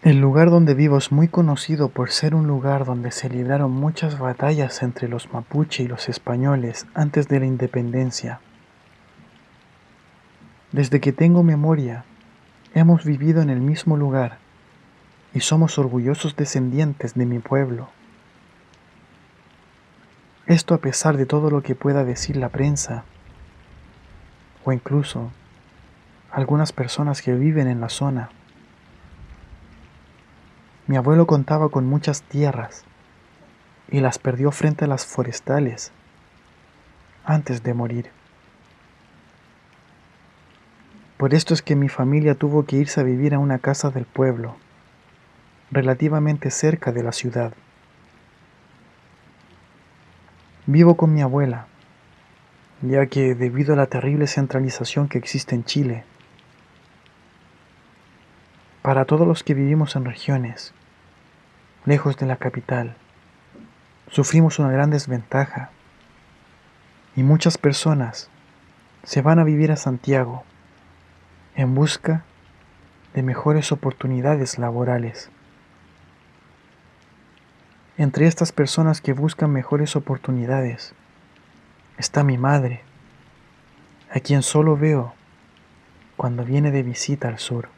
El lugar donde vivo es muy conocido por ser un lugar donde se libraron muchas batallas entre los mapuche y los españoles antes de la independencia. Desde que tengo memoria, hemos vivido en el mismo lugar y somos orgullosos descendientes de mi pueblo. Esto a pesar de todo lo que pueda decir la prensa o incluso algunas personas que viven en la zona. Mi abuelo contaba con muchas tierras y las perdió frente a las forestales antes de morir. Por esto es que mi familia tuvo que irse a vivir a una casa del pueblo, relativamente cerca de la ciudad. Vivo con mi abuela, ya que debido a la terrible centralización que existe en Chile, para todos los que vivimos en regiones, lejos de la capital, sufrimos una gran desventaja y muchas personas se van a vivir a Santiago en busca de mejores oportunidades laborales. Entre estas personas que buscan mejores oportunidades está mi madre, a quien solo veo cuando viene de visita al sur.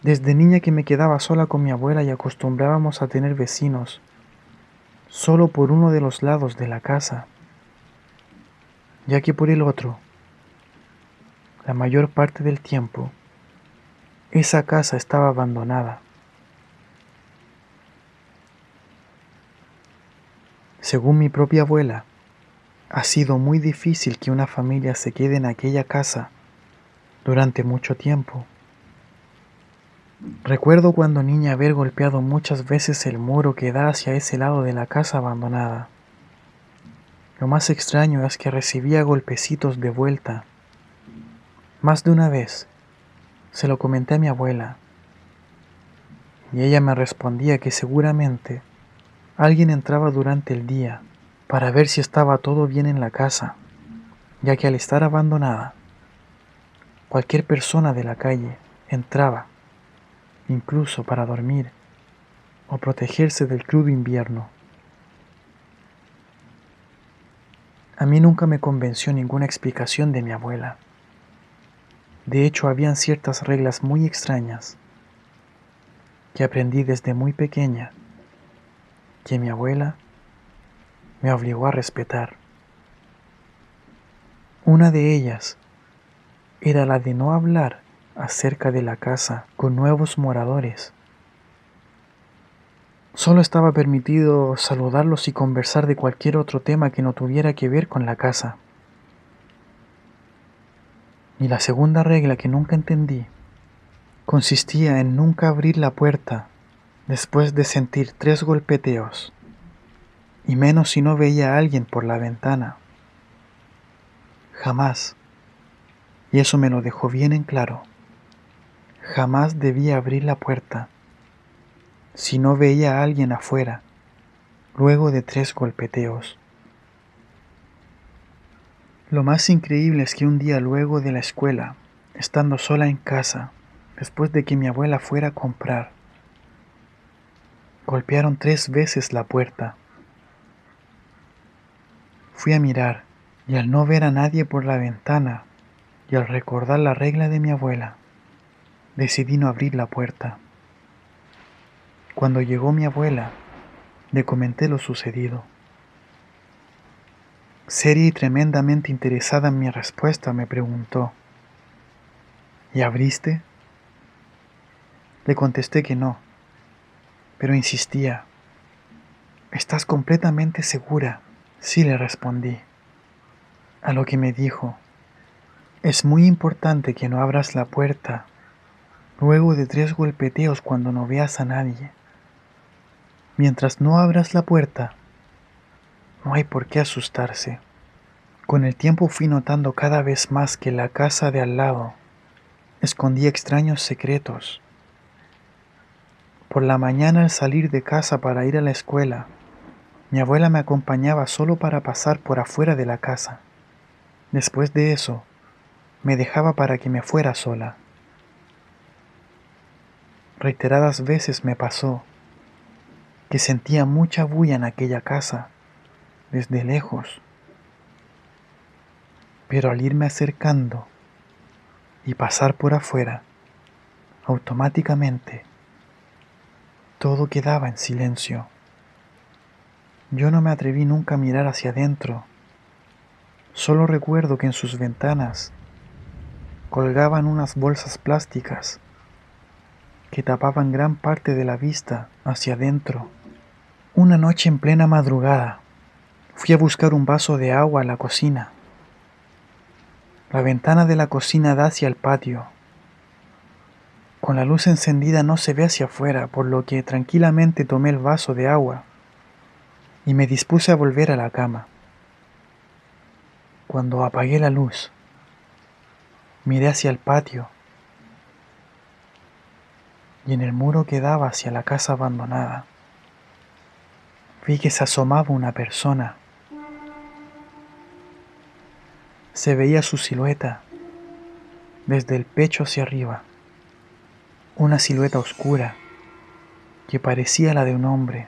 Desde niña que me quedaba sola con mi abuela y acostumbrábamos a tener vecinos solo por uno de los lados de la casa, ya que por el otro, la mayor parte del tiempo, esa casa estaba abandonada. Según mi propia abuela, ha sido muy difícil que una familia se quede en aquella casa durante mucho tiempo. Recuerdo cuando niña haber golpeado muchas veces el muro que da hacia ese lado de la casa abandonada. Lo más extraño es que recibía golpecitos de vuelta. Más de una vez se lo comenté a mi abuela y ella me respondía que seguramente alguien entraba durante el día para ver si estaba todo bien en la casa, ya que al estar abandonada, cualquier persona de la calle entraba, incluso para dormir o protegerse del crudo invierno. A mí nunca me convenció ninguna explicación de mi abuela. De hecho, habían ciertas reglas muy extrañas que aprendí desde muy pequeña que mi abuela me obligó a respetar. Una de ellas era la de no hablar acerca de la casa con nuevos moradores. Solo estaba permitido saludarlos y conversar de cualquier otro tema que no tuviera que ver con la casa. Y la segunda regla que nunca entendí consistía en nunca abrir la puerta después de sentir 3 golpeteos, y menos si no veía a alguien por la ventana. Jamás, y eso me lo dejó bien en claro, jamás debía abrir la puerta si no veía a alguien afuera luego de 3 golpeteos. Lo más increíble es que un día luego de la escuela, estando sola en casa, después de que mi abuela fuera a comprar, golpearon 3 veces la puerta. Fui a mirar y al no ver a nadie por la ventana y al recordar la regla de mi abuela, decidí no abrir la puerta. Cuando llegó mi abuela, le comenté lo sucedido. Seria y tremendamente interesada en mi respuesta, me preguntó: ¿y abriste? Le contesté que no, pero insistía. ¿Estás completamente segura? Sí, le respondí. A lo que me dijo: es muy importante que no abras la puerta luego de 3 golpeteos cuando no veas a nadie. Mientras no abras la puerta, no hay por qué asustarse. Con el tiempo fui notando cada vez más que la casa de al lado escondía extraños secretos. Por la mañana, al salir de casa para ir a la escuela, mi abuela me acompañaba solo para pasar por afuera de la casa. Después de eso, me dejaba para que me fuera sola. Reiteradas veces me pasó que sentía mucha bulla en aquella casa desde lejos, pero al irme acercando y pasar por afuera, automáticamente todo quedaba en silencio. Yo no me atreví nunca a mirar hacia adentro. Solo recuerdo que en sus ventanas colgaban unas bolsas plásticas que tapaban gran parte de la vista hacia adentro. Una noche en plena madrugada, fui a buscar un vaso de agua a la cocina. La ventana de la cocina da hacia el patio. Con la luz encendida no se ve hacia afuera, por lo que tranquilamente tomé el vaso de agua y me dispuse a volver a la cama. Cuando apagué la luz, miré hacia el patio y en el muro que daba hacia la casa abandonada, vi que se asomaba una persona. Se veía su silueta desde el pecho hacia arriba, una silueta oscura que parecía la de un hombre.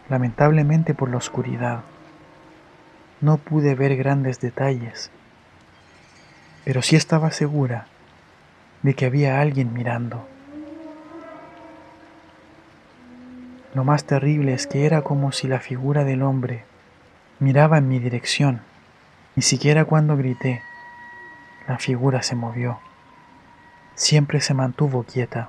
Lamentablemente por la oscuridad no pude ver grandes detalles, pero sí estaba segura de que había alguien mirando. Lo más terrible es que era como si la figura del hombre miraba en mi dirección. Ni siquiera cuando grité, la figura se movió. Siempre se mantuvo quieta.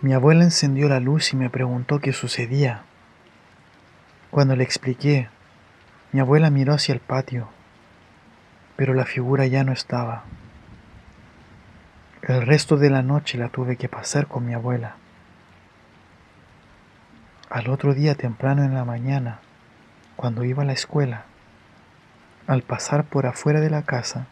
Mi abuela encendió la luz y me preguntó qué sucedía. Cuando le expliqué, mi abuela miró hacia el patio, pero la figura ya no estaba. El resto de la noche la tuve que pasar con mi abuela. Al otro día temprano en la mañana, cuando iba a la escuela, al pasar por afuera de la casa,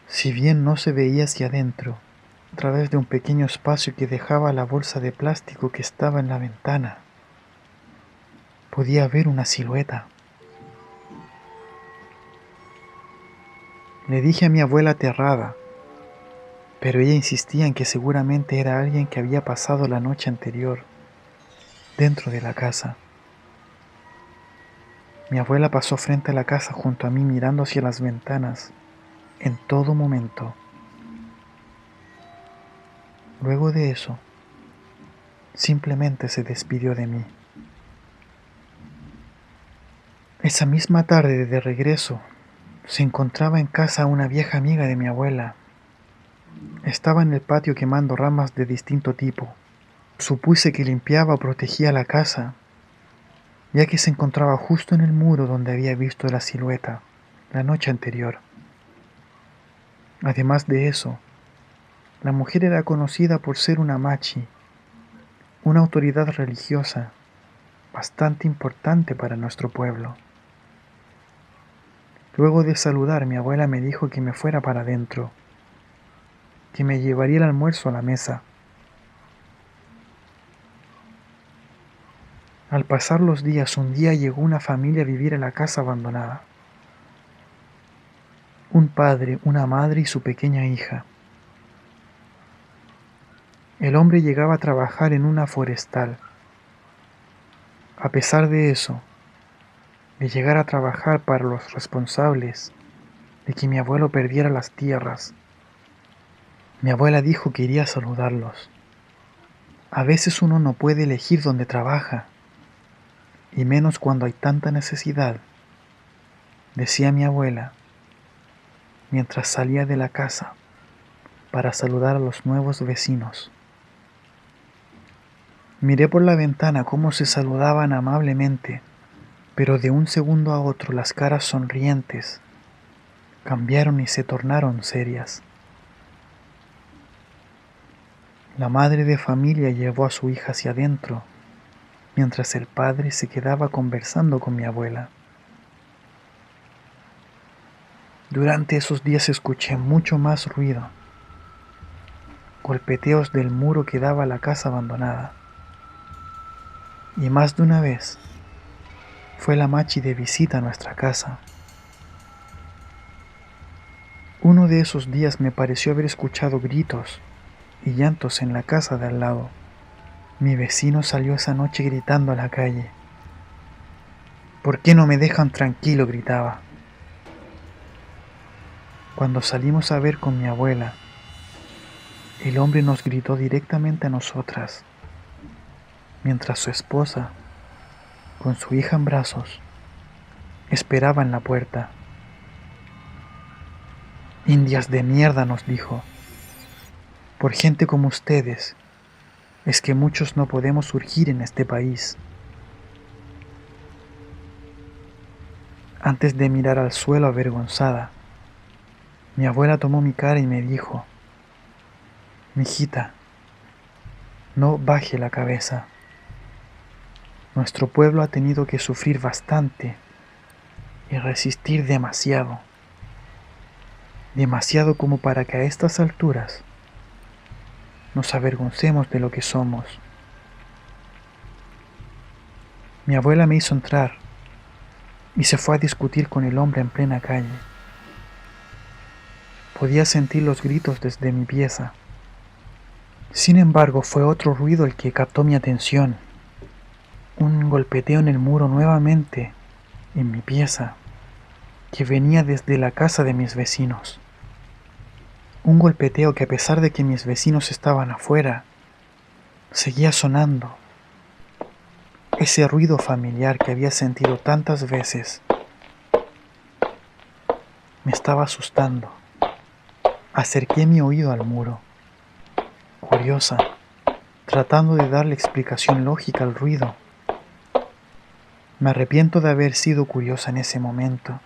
si bien no se veía hacia adentro, a través de un pequeño espacio que dejaba la bolsa de plástico que estaba en la ventana, podía ver una silueta. Le dije a mi abuela aterrada, pero ella insistía en que seguramente era alguien que había pasado la noche anterior dentro de la casa. Mi abuela pasó frente a la casa junto a mí mirando hacia las ventanas en todo momento. Luego de eso, simplemente se despidió de mí. Esa misma tarde de regreso, se encontraba en casa una vieja amiga de mi abuela. Estaba en el patio quemando ramas de distinto tipo. Supuse que limpiaba o protegía la casa, ya que se encontraba justo en el muro donde había visto la silueta la noche anterior. Además de eso, la mujer era conocida por ser una machi, una autoridad religiosa bastante importante para nuestro pueblo. Luego de saludar, mi abuela me dijo que me fuera para adentro, que me llevaría el almuerzo a la mesa. Al pasar los días, un día llegó una familia a vivir a la casa abandonada. Un padre, una madre y su pequeña hija. El hombre llegaba a trabajar en una forestal. A pesar de eso, de llegar a trabajar para los responsables de que mi abuelo perdiera las tierras, mi abuela dijo que iría a saludarlos. A veces uno no puede elegir dónde trabaja, y menos cuando hay tanta necesidad, decía mi abuela, mientras salía de la casa para saludar a los nuevos vecinos. Miré por la ventana cómo se saludaban amablemente, pero de un segundo a otro las caras sonrientes cambiaron y se tornaron serias. La madre de familia llevó a su hija hacia adentro, mientras el padre se quedaba conversando con mi abuela. Durante esos días escuché mucho más ruido, golpeteos del muro que daba a la casa abandonada, y más de una vez fue la machi de visita a nuestra casa. Uno de esos días me pareció haber escuchado gritos y llantos en la casa de al lado. Mi vecino salió esa noche gritando a la calle. ¿Por qué no me dejan tranquilo?, gritaba. Cuando salimos a ver con mi abuela, el hombre nos gritó directamente a nosotras, mientras su esposa, con su hija en brazos, esperaba en la puerta. Indias de mierda, nos dijo. Por gente como ustedes, es que muchos no podemos surgir en este país. Antes de mirar al suelo avergonzada, mi abuela tomó mi cara y me dijo: mijita, no baje la cabeza. Nuestro pueblo ha tenido que sufrir bastante y resistir demasiado. Demasiado como para que a estas alturas nos avergoncemos de lo que somos. Mi abuela me hizo entrar y se fue a discutir con el hombre en plena calle. Podía sentir los gritos desde mi pieza. Sin embargo, fue otro ruido el que captó mi atención. Un golpeteo en el muro nuevamente, en mi pieza, que venía desde la casa de mis vecinos. Un golpeteo que, a pesar de que mis vecinos estaban afuera, seguía sonando. Ese ruido familiar que había sentido tantas veces me estaba asustando. Acerqué mi oído al muro, curiosa, tratando de darle explicación lógica al ruido. Me arrepiento de haber sido curiosa en ese momento,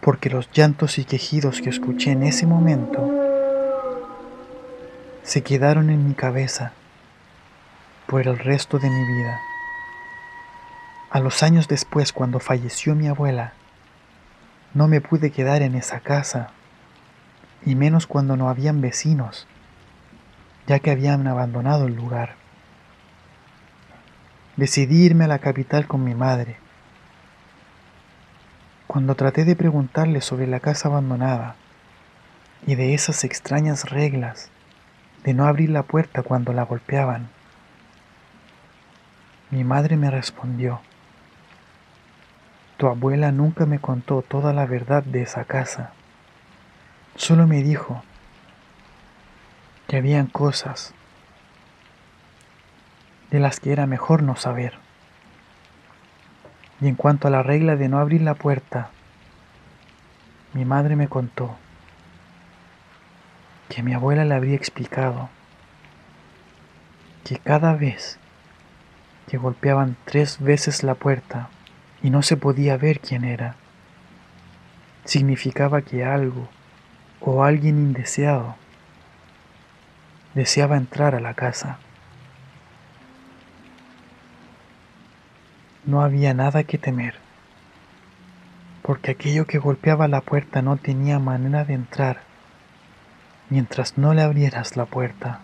porque los llantos y quejidos que escuché en ese momento se quedaron en mi cabeza por el resto de mi vida. A los años después, cuando falleció mi abuela, no me pude quedar en esa casa, y menos cuando no habían vecinos, ya que habían abandonado el lugar. Decidí irme a la capital con mi madre. Cuando traté de preguntarle sobre la casa abandonada y de esas extrañas reglas de no abrir la puerta cuando la golpeaban, mi madre me respondió: tu abuela nunca me contó toda la verdad de esa casa. Solo me dijo que habían cosas de las que era mejor no saber. Y en cuanto a la regla de no abrir la puerta, mi madre me contó que mi abuela le habría explicado que cada vez que golpeaban 3 veces la puerta y no se podía ver quién era, significaba que algo o alguien indeseado deseaba entrar a la casa. No había nada que temer, porque aquello que golpeaba la puerta no tenía manera de entrar mientras no le abrieras la puerta.